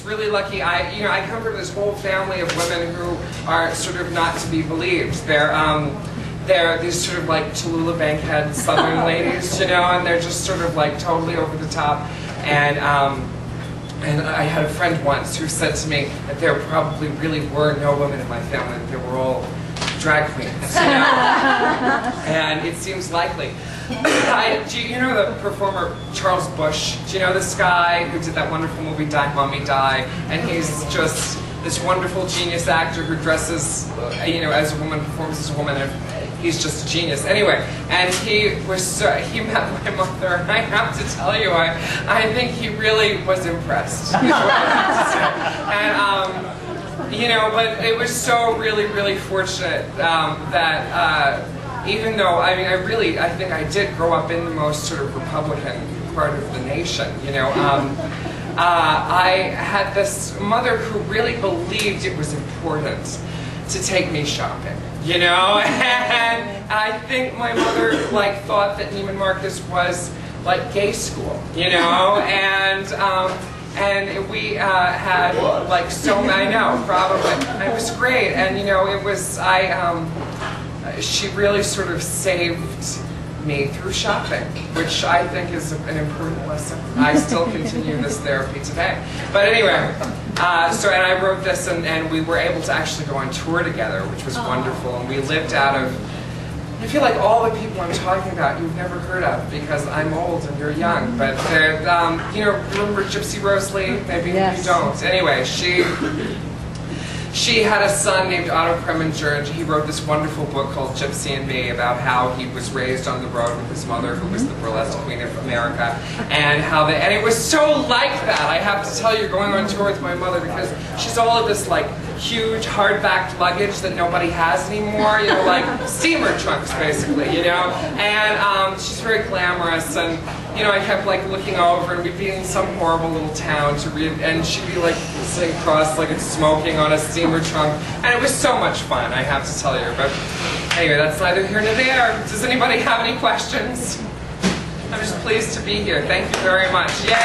just really lucky. I come from this whole family of women who are sort of not to be believed. They're these sort of like Tallulah Bankhead Southern ladies, you know, and they're just sort of like totally over the top. And I had a friend once who said to me that there probably really were no women in my family, that they were all drag queens, you know? And it seems likely. Do you know the performer Charles Bush? Do you know this guy who did that wonderful movie Die Mummy Die? And he's just this wonderful genius actor who dresses, you know, as a woman, performs as a woman, and he's just a genius. Anyway, and he met my mother, and I have to tell you, I think he really was impressed. And you know, but it was so really fortunate that even though, I mean, I think I did grow up in the most sort of Republican part of the nation, you know. I had this mother who really believed it was important to take me shopping, you know, and I think my mother like thought that Neiman Marcus was like gay school, you know, and we had like so many, I know, probably, and it was great, and you know, it was, she really sort of saved me through shopping, which I think is an important lesson. I still continue this therapy today. But anyway, and I wrote this, and we were able to actually go on tour together, which was wonderful, and we lived out of, I feel like all the people I'm talking about you've never heard of, because I'm old and you're young, but they're, you know, remember Gypsy Rose Lee? Maybe you don't. Anyway, she had a son named Otto Preminger, and he wrote this wonderful book called Gypsy and Me about how he was raised on the road with his mother, who was the burlesque queen of America, and how and it was so like that, I have to tell you, going on tour with my mother, because she's all of this like huge hardbacked luggage that nobody has anymore, you know, like steamer trunks basically, you know, and she's very glamorous, and you know, I kept like looking over, and we'd be in some horrible little town to read, and she'd be like sitting cross-legged smoking on a steamer trunk, and it was so much fun, I have to tell you. But anyway, that's neither here nor there. Does anybody have any questions? I'm just pleased to be here. Thank you very much. Yay!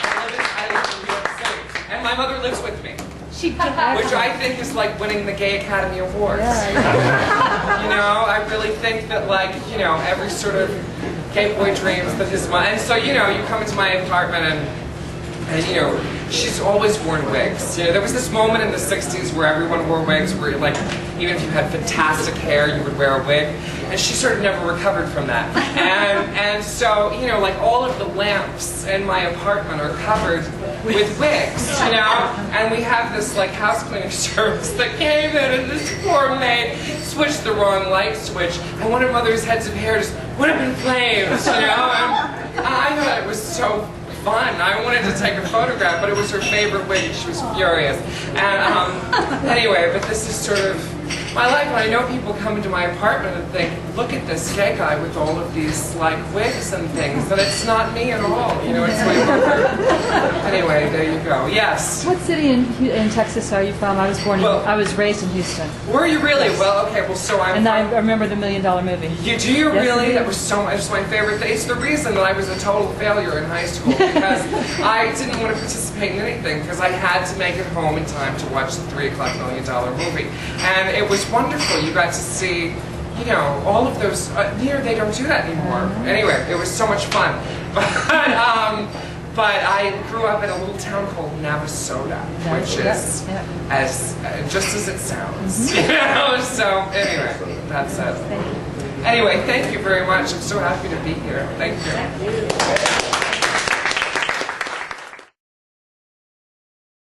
I live in New York City, and my mother lives with me. Which I think is like winning the Gay Academy Awards. Yeah. You know, I really think that, like, you know, every sort of gay boy dreams that his mom, and so, you know, you come into my apartment, and you know, she's always worn wigs. You know, there was this moment in the 60s where everyone wore wigs, where like, even if you had fantastic hair, you would wear a wig, and she sort of never recovered from that. And so, you know, like all of the lamps in my apartment are covered with wigs, you know, and we have this like house cleaning service that came in, and this poor maid switched the wrong light switch, and one of Mother's heads of hair just went up in flames, you know, and I thought it was so fun. I wanted to take a photograph, but it was her favorite wig, and she was furious. And anyway, but this is sort of my life, and I know people come into my apartment and think, look at this gay guy with all of these like wigs and things, and it's not me at all, you know, it's my mother. Anyway, there you go. Yes? What city in Texas are you from? I was raised in Houston. Were you really? Well, okay, well, so I'm And I remember the $1 Million Movie. Do you really? That was so much, it's my favorite thing. It's the reason that I was a total failure in high school, because I didn't want to participate in anything, because I had to make it home in time to watch the $3 o'clock $1 Million Movie. And it was wonderful. You got to see, you know, all of those, you know, they don't do that anymore. Anyway, it was so much fun. But I grew up in a little town called Navasota, which is just as it sounds. You know? So anyway, that's it. Anyway, thank you very much. I'm so happy to be here. Thank you.